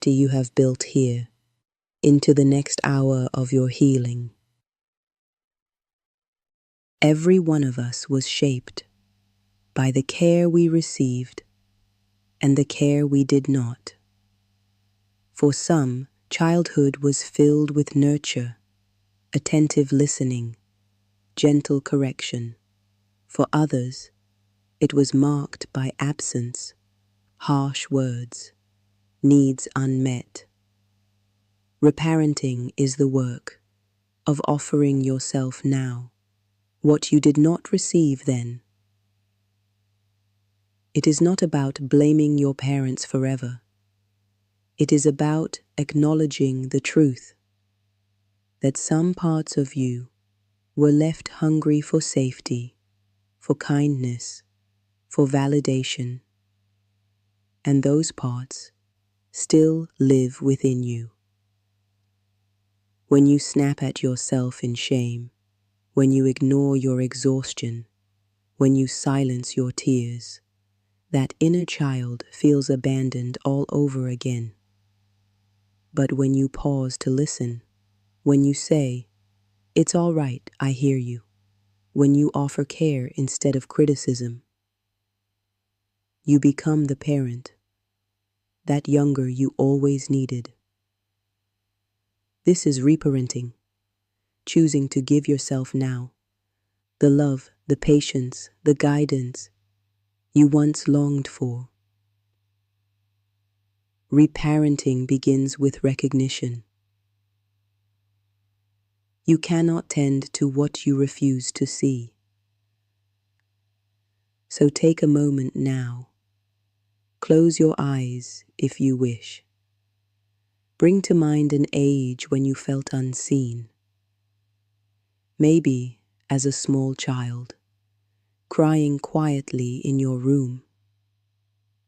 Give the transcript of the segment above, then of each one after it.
You have built here into the next hour of your healing. Every one of us was shaped by the care we received and the care we did not. For some, childhood was filled with nurture, attentive listening, gentle correction. For others, it was marked by absence, harsh words, needs unmet. Reparenting is the work of offering yourself now what you did not receive then. It is not about blaming your parents forever. It is about acknowledging the truth that some parts of you were left hungry for safety, for kindness, for validation, and those parts still live within you. When you snap at yourself in shame, when you ignore your exhaustion, when you silence your tears, that inner child feels abandoned all over again. But when you pause to listen, when you say, "It's all right, I hear you," when you offer care instead of criticism, you become the parent, that younger you always needed. This is reparenting, choosing to give yourself now the love, the patience, the guidance you once longed for. Reparenting begins with recognition. You cannot tend to what you refuse to see. So take a moment now. Close your eyes if you wish. Bring to mind an age when you felt unseen. Maybe as a small child, crying quietly in your room.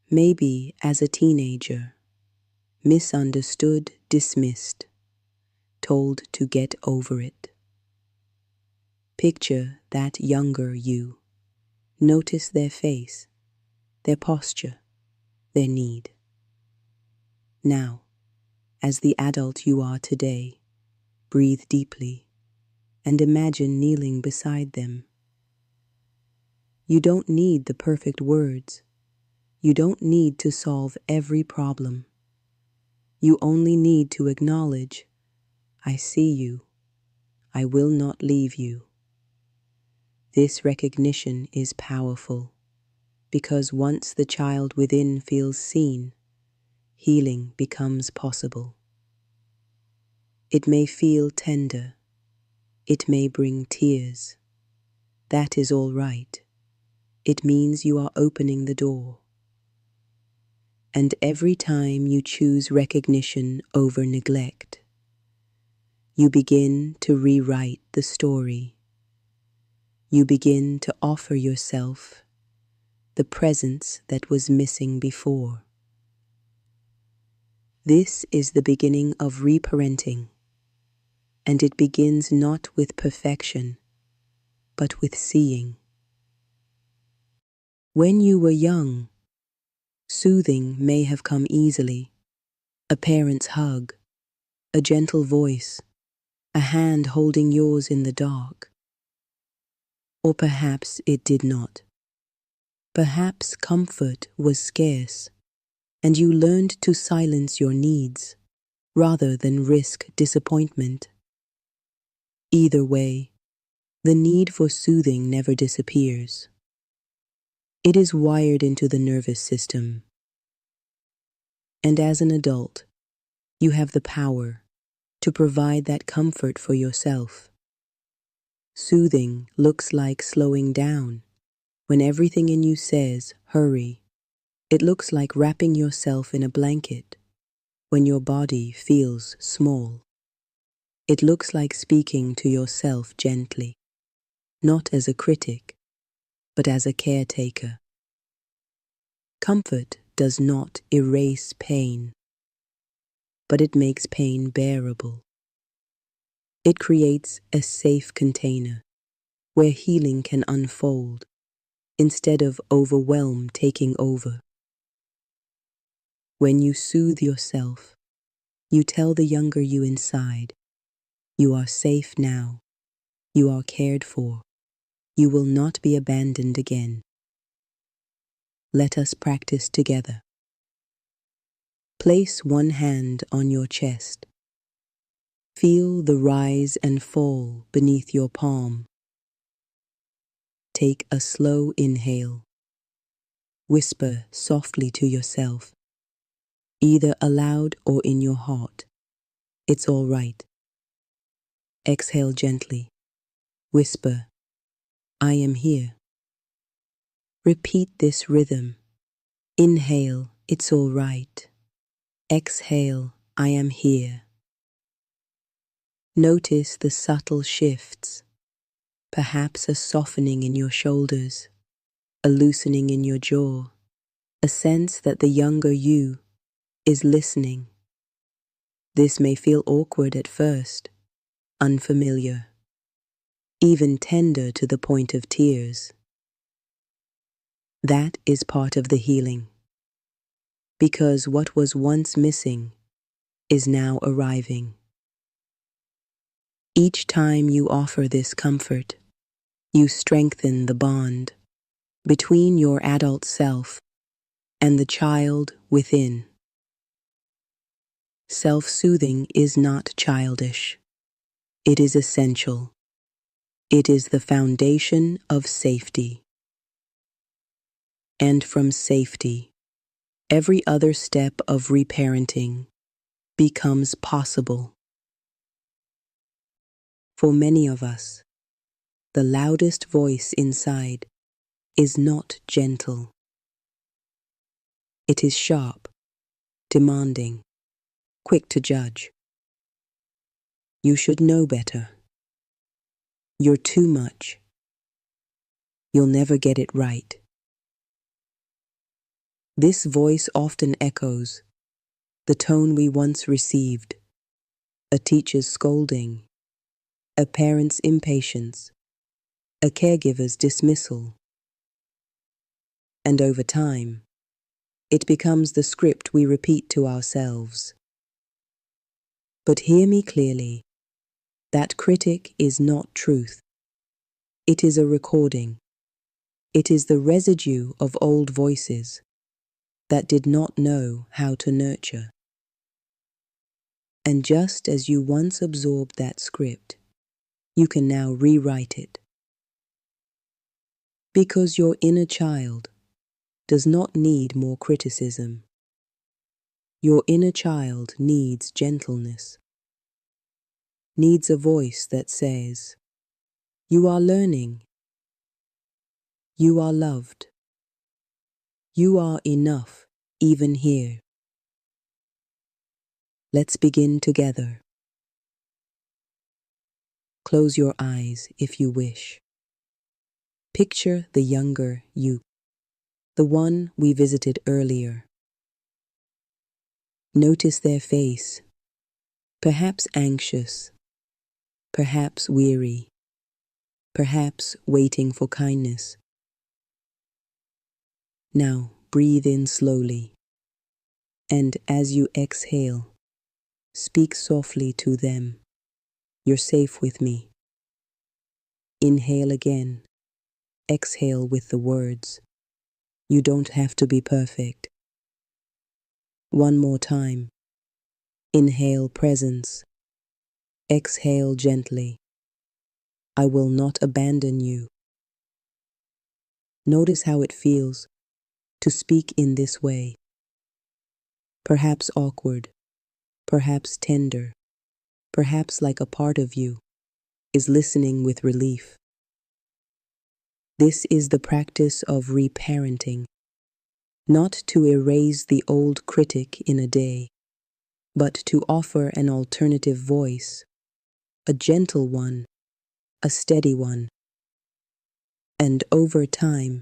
Maybe as a teenager, misunderstood, dismissed, told to get over it. Picture that younger you. Notice their face, their posture, their need. Now, as the adult you are today, breathe deeply and imagine kneeling beside them. You don't need the perfect words. You don't need to solve every problem. You only need to acknowledge, "I see you. I will not leave you." This recognition is powerful because once the child within feels seen, healing becomes possible. It may feel tender. It may bring tears. That is all right. It means you are opening the door. And every time you choose recognition over neglect, you begin to rewrite the story. You begin to offer yourself the presence that was missing before. This is the beginning of reparenting, and it begins not with perfection, but with seeing. When you were young, soothing may have come easily. A parent's hug, a gentle voice, a hand holding yours in the dark. Or perhaps it did not. Perhaps comfort was scarce, and you learned to silence your needs rather than risk disappointment. Either way, the need for soothing never disappears. It is wired into the nervous system. And as an adult, you have the power to provide that comfort for yourself. Soothing looks like slowing down when everything in you says, "Hurry." It looks like wrapping yourself in a blanket when your body feels small. It looks like speaking to yourself gently, not as a critic, but as a caretaker. Comfort does not erase pain, but it makes pain bearable. It creates a safe container where healing can unfold instead of overwhelm taking over. When you soothe yourself, You tell the younger you inside, you are safe now, you are cared for, you will not be abandoned again. Let us practice together. Place one hand on your chest. Feel the rise and fall beneath your palm. Take a slow inhale. Whisper softly to yourself, either aloud or in your heart, "It's all right." Exhale gently. Whisper, "I am here." Repeat this rhythm. Inhale, "It's all right." Exhale, "I am here." Notice the subtle shifts, perhaps a softening in your shoulders, a loosening in your jaw, a sense that the younger you is listening. This may feel awkward at first, unfamiliar, even tender to the point of tears. That is part of the healing, because what was once missing is now arriving. Each time you offer this comfort, you strengthen the bond between your adult self and the child within. Self-soothing is not childish. It is essential. It is the foundation of safety. And from safety, every other step of reparenting becomes possible. For many of us, the loudest voice inside is not gentle. It is sharp, demanding, quick to judge. You should know better. You're too much. You'll never get it right. This voice often echoes the tone we once received, a teacher's scolding, a parent's impatience, a caregiver's dismissal. And over time, it becomes the script we repeat to ourselves. But hear me clearly, that critic is not truth. It is a recording. It is the residue of old voices that did not know how to nurture. And just as you once absorbed that script, you can now rewrite it. Because your inner child does not need more criticism. Your inner child needs gentleness, needs a voice that says, "You are learning. You are loved. You are enough, even here." Let's begin together. Close your eyes if you wish. Picture the younger you, the one we visited earlier. Notice their face, perhaps anxious, perhaps weary, perhaps waiting for kindness. Now breathe in slowly, and as you exhale, speak softly to them. "You're safe with me." Inhale again. Exhale with the words, "You don't have to be perfect." One more time. Inhale presence. Exhale gently. "I will not abandon you." Notice how it feels to speak in this way. Perhaps awkward, perhaps tender, perhaps like a part of you is listening with relief. This is the practice of reparenting, not to erase the old critic in a day, but to offer an alternative voice, a gentle one, a steady one. And over time,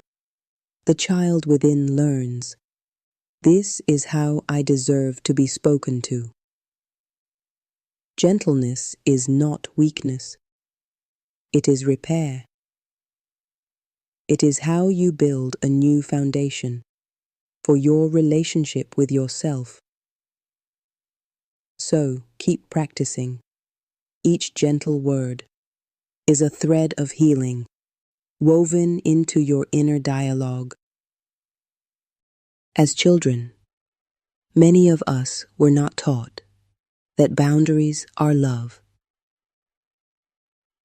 the child within learns, "This is how I deserve to be spoken to." Gentleness is not weakness. It is repair. It is how you build a new foundation for your relationship with yourself. so, keep practicing. Each gentle word is a thread of healing woven into your inner dialogue. As children, many of us were not taught that boundaries are love.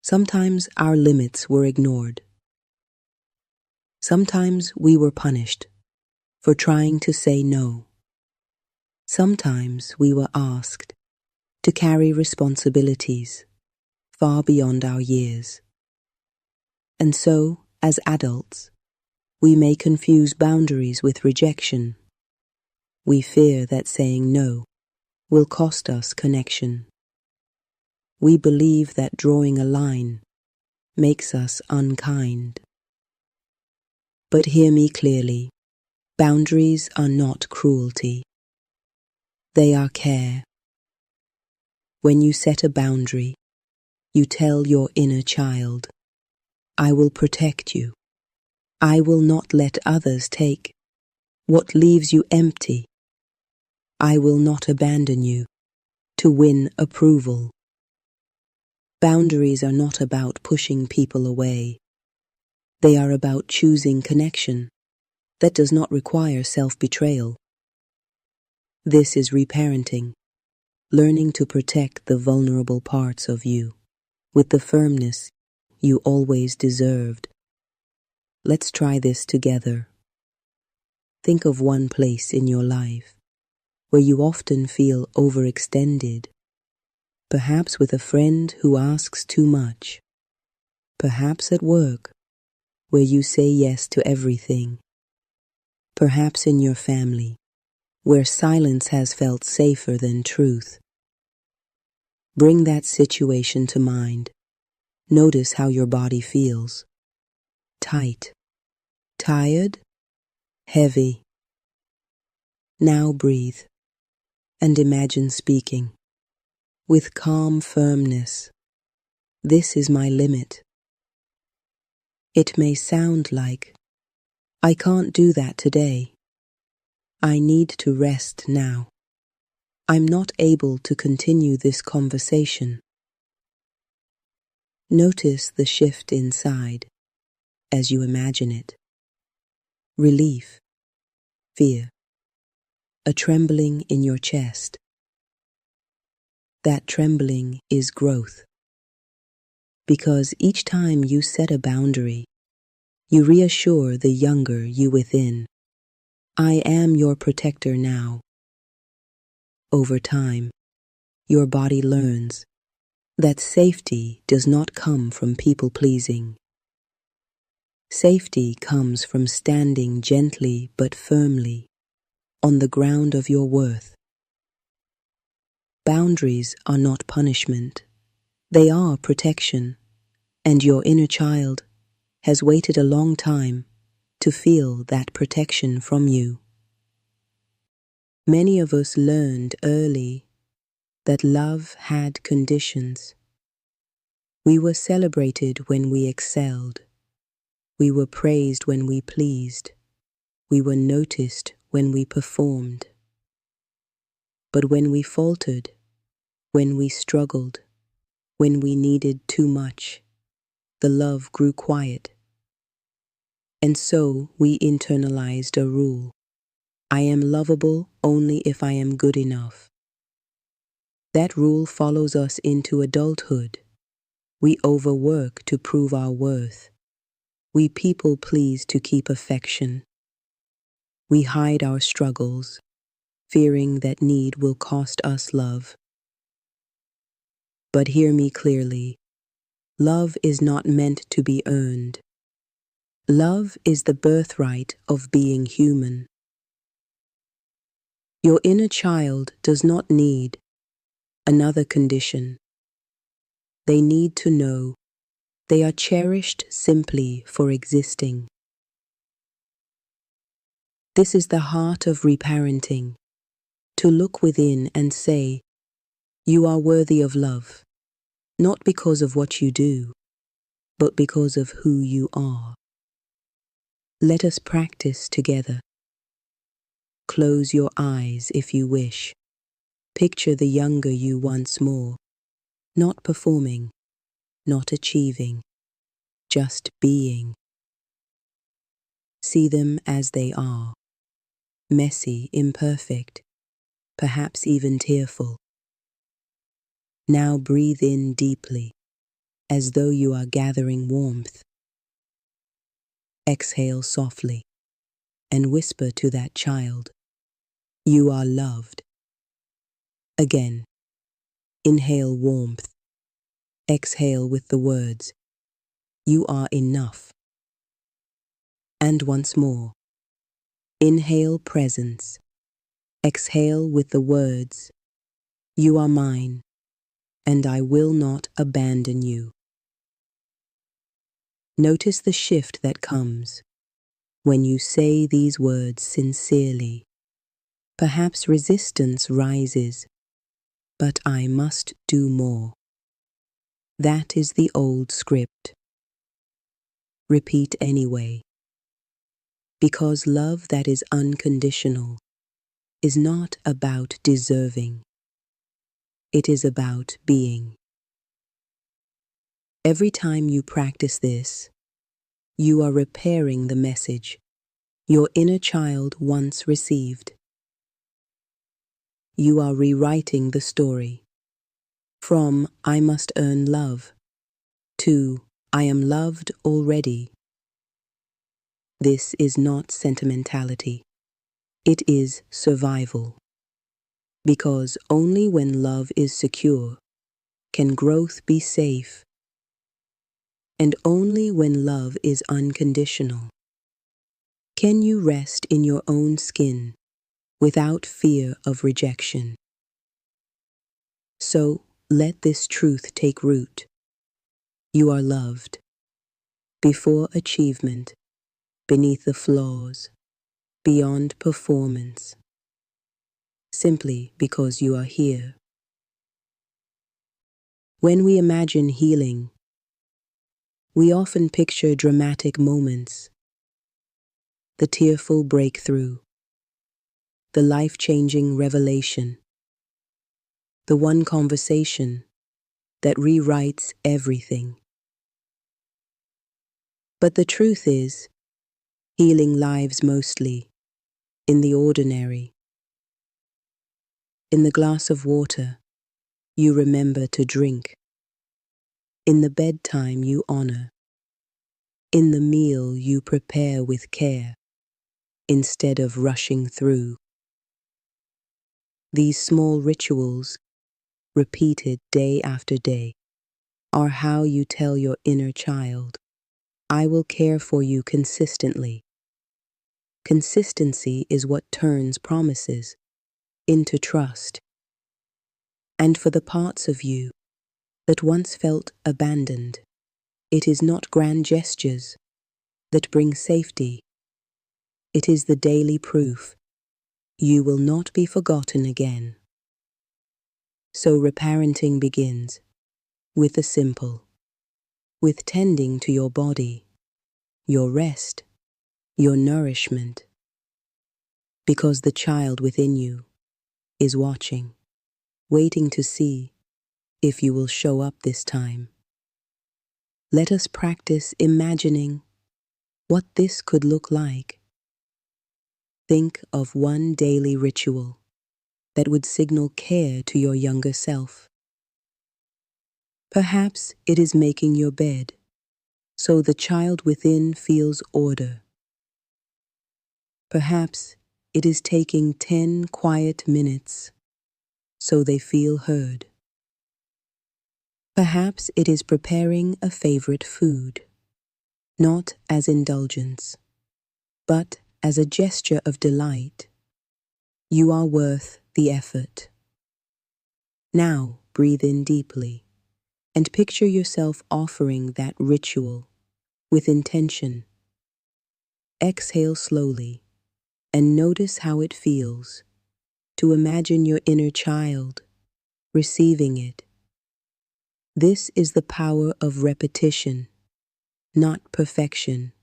Sometimes our limits were ignored. Sometimes we were punished for trying to say no. Sometimes we were asked to carry responsibilities far beyond our years. And so, as adults, we may confuse boundaries with rejection. We fear that saying no will cost us connection. We believe that drawing a line makes us unkind. But hear me clearly. Boundaries are not cruelty. They are care. When you set a boundary, you tell your inner child, I will protect you. I will not let others take what leaves you empty. I will not abandon you to win approval. Boundaries are not about pushing people away. They are about choosing connection that does not require self-betrayal. This is reparenting, learning to protect the vulnerable parts of you with the firmness you always deserved. Let's try this together. Think of one place in your life where you often feel overextended, perhaps with a friend who asks too much, perhaps at work where you say yes to everything, perhaps in your family where silence has felt safer than truth. Bring that situation to mind. Notice how your body feels. Tight, tired, heavy. Now breathe and imagine speaking with calm firmness. This is my limit. It may sound like, I can't do that today. I need to rest now. I'm not able to continue this conversation. Notice the shift inside as you imagine it. Relief, fear, a trembling in your chest. That trembling is growth. Because each time you set a boundary, you reassure the younger you within. I am your protector now. Over time, your body learns that safety does not come from people-pleasing. Safety comes from standing gently but firmly on the ground of your worth. Boundaries are not punishment. They are protection, and your inner child has waited a long time to feel that protection from you. Many of us learned early that love had conditions. We were celebrated when we excelled. We were praised when we pleased. We were noticed when we performed. But when we faltered, when we struggled, when we needed too much, the love grew quiet. And so we internalized a rule. I am lovable only if I am good enough. That rule follows us into adulthood. We overwork to prove our worth. We people please to keep affection. We hide our struggles, fearing that need will cost us love. But hear me clearly. Love is not meant to be earned. Love is the birthright of being human. Your inner child does not need another condition. They need to know they are cherished simply for existing. This is the heart of reparenting, to look within and say, you are worthy of love, not because of what you do, but because of who you are. Let us practice together. Close your eyes if you wish. Picture the younger you once more, not performing, not achieving, just being. See them as they are, messy, imperfect, perhaps even tearful. Now breathe in deeply, as though you are gathering warmth. Exhale softly, and whisper to that child, "You are loved." Again, inhale warmth. Exhale with the words, "You are enough." And once more, inhale presence. Exhale with the words, "You are mine, and I will not abandon you." Notice the shift that comes when you say these words sincerely. Perhaps resistance rises, but I must do more. That is the old script. Repeat anyway, because love that is unconditional is not about deserving. It is about being. Every time you practice this, you are repairing the message your inner child once received. You are rewriting the story from "I must earn love" to "I am loved already." This is not sentimentality. It is survival. Because only when love is secure can growth be safe. And only when love is unconditional can you rest in your own skin without fear of rejection. So let this truth take root. You are loved before achievement, beneath the flaws, beyond performance, simply because you are here. When we imagine healing, we often picture dramatic moments, the tearful breakthrough, the life-changing revelation, the one conversation that rewrites everything. But the truth is, healing lives mostly in the ordinary. In the glass of water you remember to drink, in the bedtime you honor, in the meal you prepare with care instead of rushing through. These small rituals, repeated day after day, are how you tell your inner child, "I will care for you consistently." Consistency is what turns promises into trust. And for the parts of you that once felt abandoned, it is not grand gestures that bring safety. It is the daily proof you will not be forgotten again. So reparenting begins with the simple, with tending to your body, your rest, your nourishment, because the child within you is watching, waiting to see if you will show up this time. Let us practice imagining what this could look like. Think of one daily ritual that would signal care to your younger self. Perhaps it is making your bed so the child within feels order. Perhaps it is taking 10 quiet minutes so they feel heard. Perhaps it is preparing a favorite food, not as indulgence, but as a gesture of delight. You are worth the effort. Now breathe in deeply and picture yourself offering that ritual with intention. Exhale slowly and notice how it feels to imagine your inner child receiving it. This is the power of repetition, not perfection,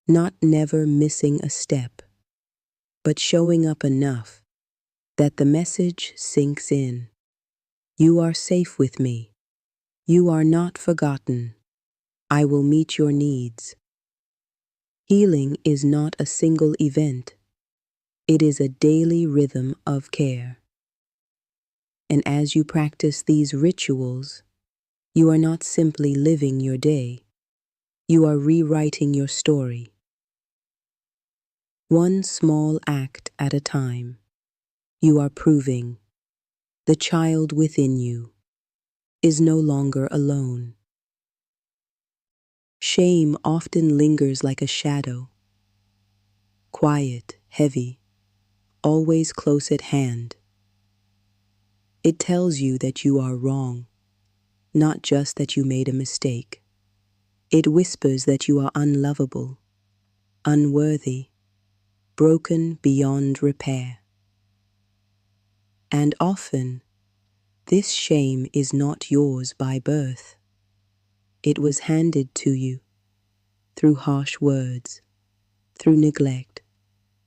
not never missing a step, but showing up enough that the message sinks in. You are safe with me. You are not forgotten. I will meet your needs. Healing is not a single event. It is a daily rhythm of care. And as you practice these rituals, you are not simply living your day. You are rewriting your story. One small act at a time, you are proving the child within you is no longer alone. Shame often lingers like a shadow, quiet, heavy, always close at hand. It tells you that you are wrong, not just that you made a mistake. It whispers that you are unlovable, unworthy, broken beyond repair. And often, this shame is not yours by birth. It was handed to you through harsh words, through neglect,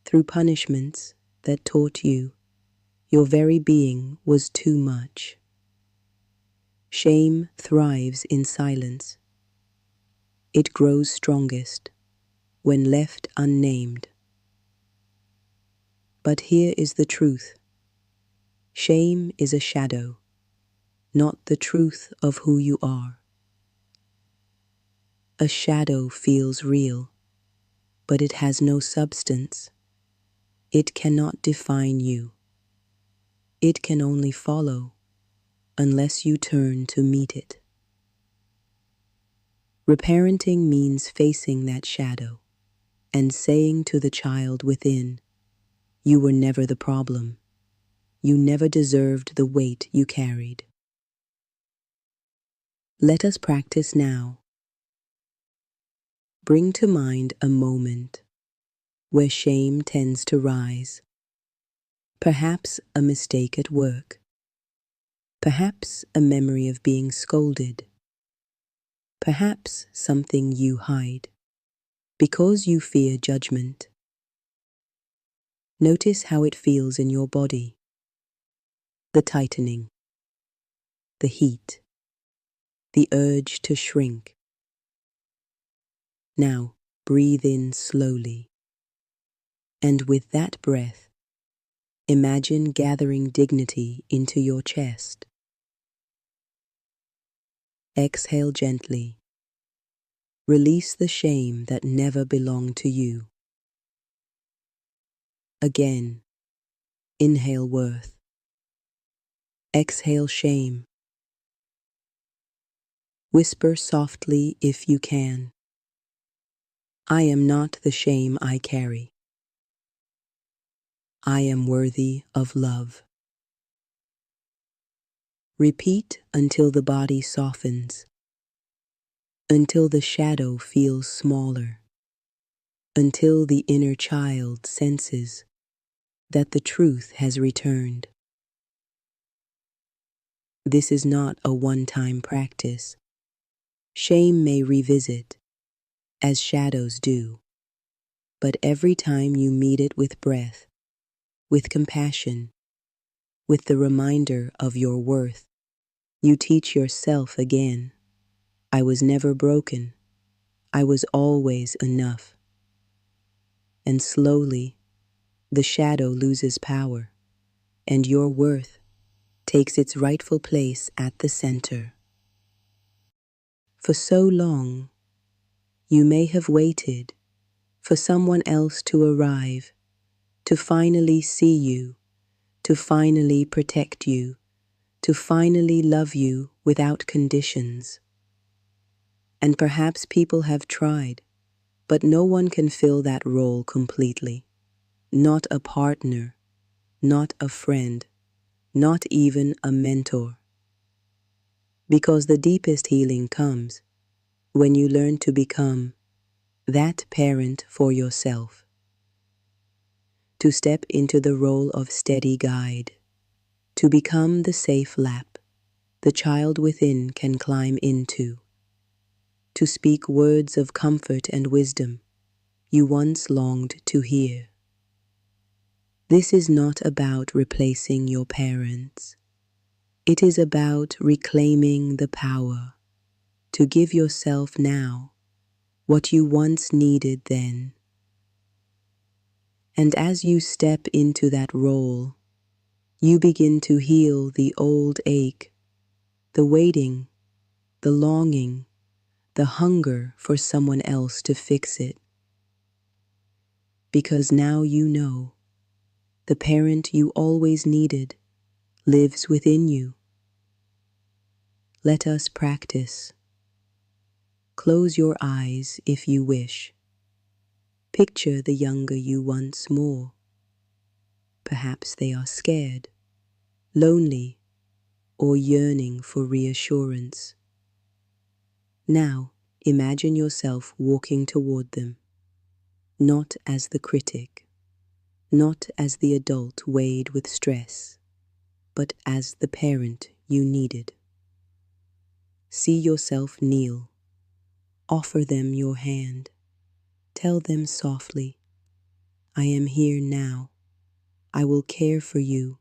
through punishments that taught you your very being was too much. Shame thrives in silence. It grows strongest when left unnamed. But here is the truth. Shame is a shadow, not the truth of who you are. A shadow feels real, but it has no substance. It cannot define you. It can only follow unless you turn to meet it. Reparenting means facing that shadow and saying to the child within, you were never the problem. You never deserved the weight you carried. Let us practice now. Bring to mind a moment where shame tends to rise. Perhaps a mistake at work. Perhaps a memory of being scolded. Perhaps something you hide because you fear judgment. Notice how it feels in your body. The tightening, the heat, the urge to shrink. Now breathe in slowly. And with that breath, imagine gathering dignity into your chest. Exhale gently. Release the shame that never belonged to you. Again, inhale worth. Exhale shame. Whisper softly if you can. I am not the shame I carry. I am worthy of love. Repeat until the body softens, until the shadow feels smaller, until the inner child senses that the truth has returned. This is not a one-time practice. Shame may revisit, as shadows do, but every time you meet it with breath, with compassion, with the reminder of your worth, you teach yourself again, I was never broken. I was always enough. And slowly, the shadow loses power, and your worth takes its rightful place at the center. For so long, you may have waited for someone else to arrive, to finally see you, to finally protect you, to finally love you without conditions. And perhaps people have tried, but no one can fill that role completely. Not a partner, not a friend, not even a mentor. Because the deepest healing comes when you learn to become that parent for yourself. To step into the role of steady guide, to become the safe lap the child within can climb into, to speak words of comfort and wisdom you once longed to hear. This is not about replacing your parents. It is about reclaiming the power to give yourself now what you once needed then. And as you step into that role, you begin to heal the old ache, the waiting, the longing, the hunger for someone else to fix it. Because now you know the parent you always needed lives within you. Let us practice. Close your eyes if you wish. Picture the younger you once more. Perhaps they are scared, lonely, or yearning for reassurance. Now, imagine yourself walking toward them, not as the critic, not as the adult weighed with stress, but as the parent you needed. See yourself kneel. Offer them your hand. Tell them softly, I am here now. I will care for you.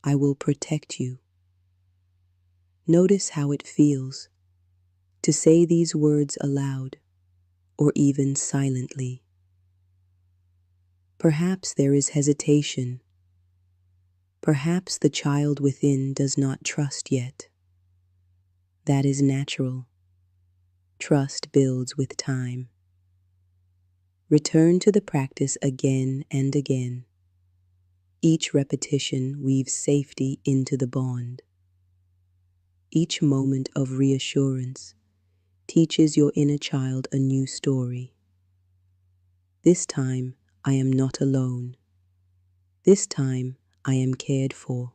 I will protect you. Notice how it feels to say these words aloud or even silently. Perhaps there is hesitation. Perhaps the child within does not trust yet. That is natural. Trust builds with time. Return to the practice again and again. Each repetition weaves safety into the bond. Each moment of reassurance teaches your inner child a new story. This time, I am not alone. This time, I am cared for.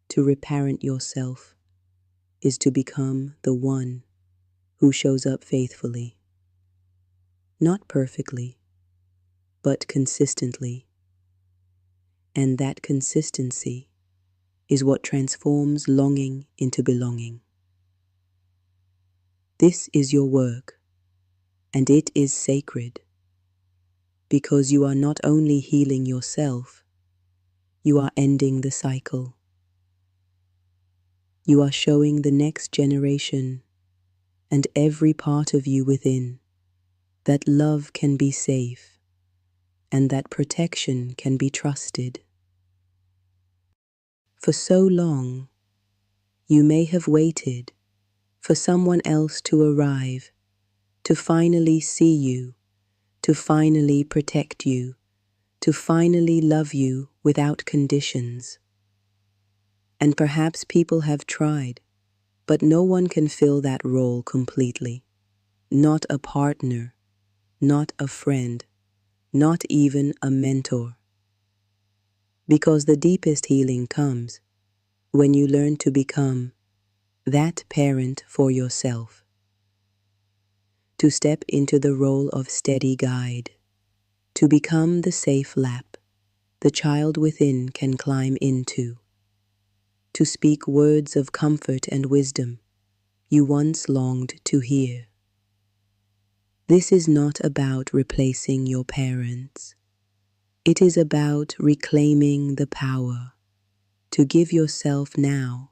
To reparent yourself is to become the one who shows up faithfully. Not perfectly, but consistently. And that consistency is what transforms longing into belonging. This is your work, and it is sacred, because you are not only healing yourself, you are ending the cycle. You are showing the next generation and every part of you within that love can be safe and that protection can be trusted. For so long, you may have waited for someone else to arrive, to finally see you, to finally protect you, to finally love you without conditions. And perhaps people have tried, but no one can fill that role completely. Not a partner, not a friend, not even a mentor. Because the deepest healing comes when you learn to become that parent for yourself. To step into the role of steady guide, to become the safe lap the child within can climb into, to speak words of comfort and wisdom you once longed to hear. This is not about replacing your parents. It is about reclaiming the power to give yourself now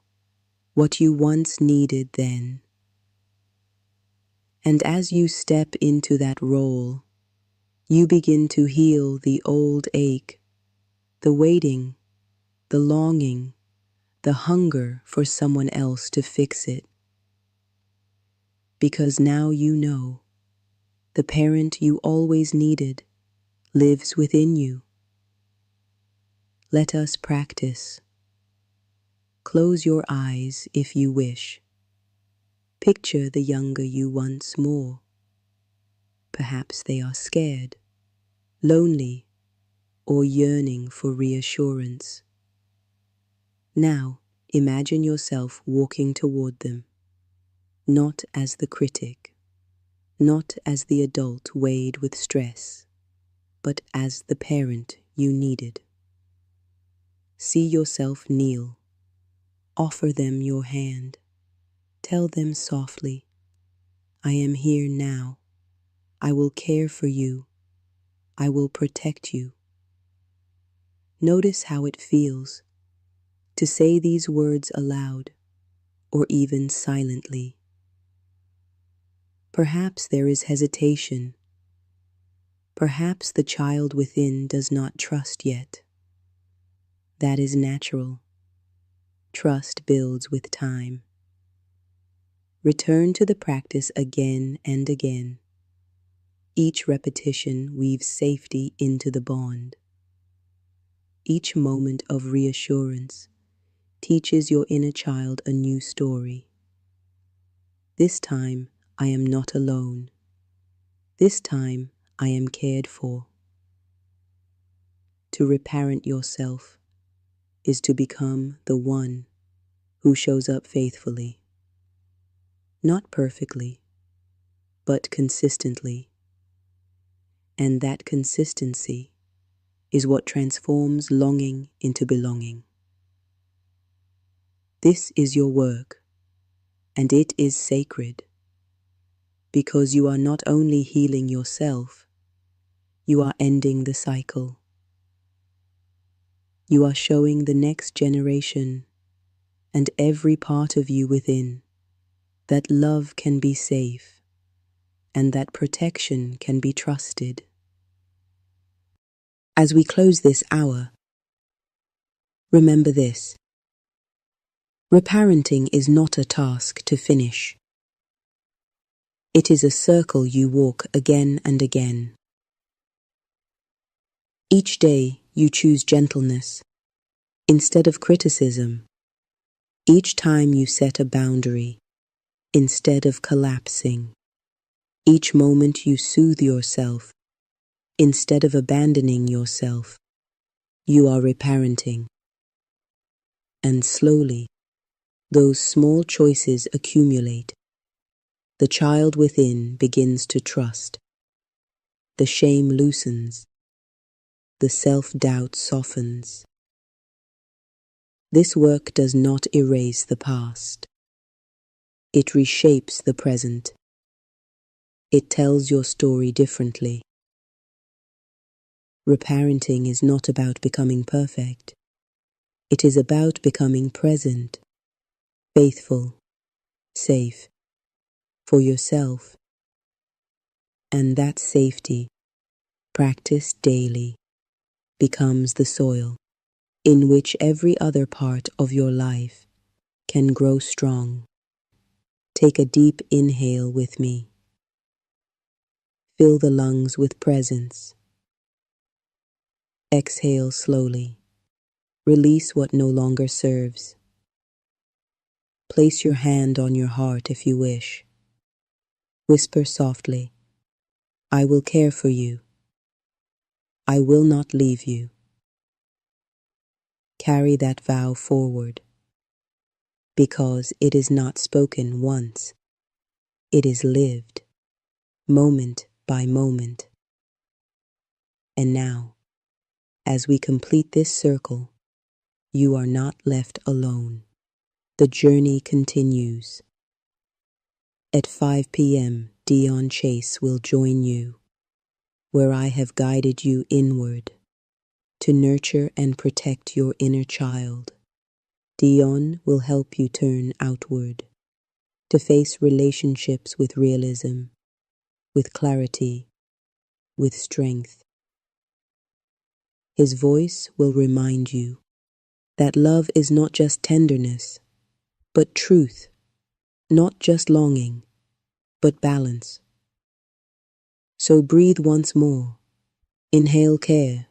what you once needed then. And as you step into that role, you begin to heal the old ache, the waiting, the longing, the hunger for someone else to fix it. Because now you know the parent you always needed lives within you. Let us practice. Close your eyes if you wish. Picture the younger you once more. Perhaps they are scared, lonely, or yearning for reassurance. Now, imagine yourself walking toward them, not as the critic, not as the adult weighed with stress, but as the parent you needed. See yourself kneel. Offer them your hand. Tell them softly, I am here now. I will care for you. I will protect you. Notice how it feels to say these words aloud or even silently. Perhaps there is hesitation. Perhaps the child within does not trust yet. That is natural. Trust builds with time. Return to the practice again and again. Each repetition weaves safety into the bond. Each moment of reassurance teaches your inner child a new story. This time, I am not alone. This time, I am cared for. To reparent yourself is to become the one who shows up faithfully. Not perfectly, but consistently. And that consistency is what transforms longing into belonging. This is your work, and it is sacred, because you are not only healing yourself, you are ending the cycle. You are showing the next generation and every part of you within that love can be safe and that protection can be trusted. As we close this hour, remember this. Reparenting is not a task to finish. It is a circle you walk again and again. Each day you choose gentleness instead of criticism. Each time you set a boundary instead of collapsing. Each moment you soothe yourself instead of abandoning yourself. You are reparenting. And slowly, those small choices accumulate. The child within begins to trust. The shame loosens. The self-doubt softens. This work does not erase the past. It reshapes the present. It tells your story differently. Reparenting is not about becoming perfect. It is about becoming present, faithful, safe, for yourself. And that safety, practiced daily, becomes the soil in which every other part of your life can grow strong. Take a deep inhale with me. Fill the lungs with presence. Exhale slowly. Release what no longer serves. Place your hand on your heart if you wish. Whisper softly, I will care for you. I will not leave you. Carry that vow forward, because it is not spoken once. It is lived, moment by moment. And now, as we complete this circle, you are not left alone. The journey continues. At 5 p.m., Dion Chase will join you, where I have guided you inward to nurture and protect your inner child. Dion will help you turn outward, to face relationships with realism, with clarity, with strength. His voice will remind you that love is not just tenderness, but truth, not just longing, but balance. So breathe once more. Inhale care.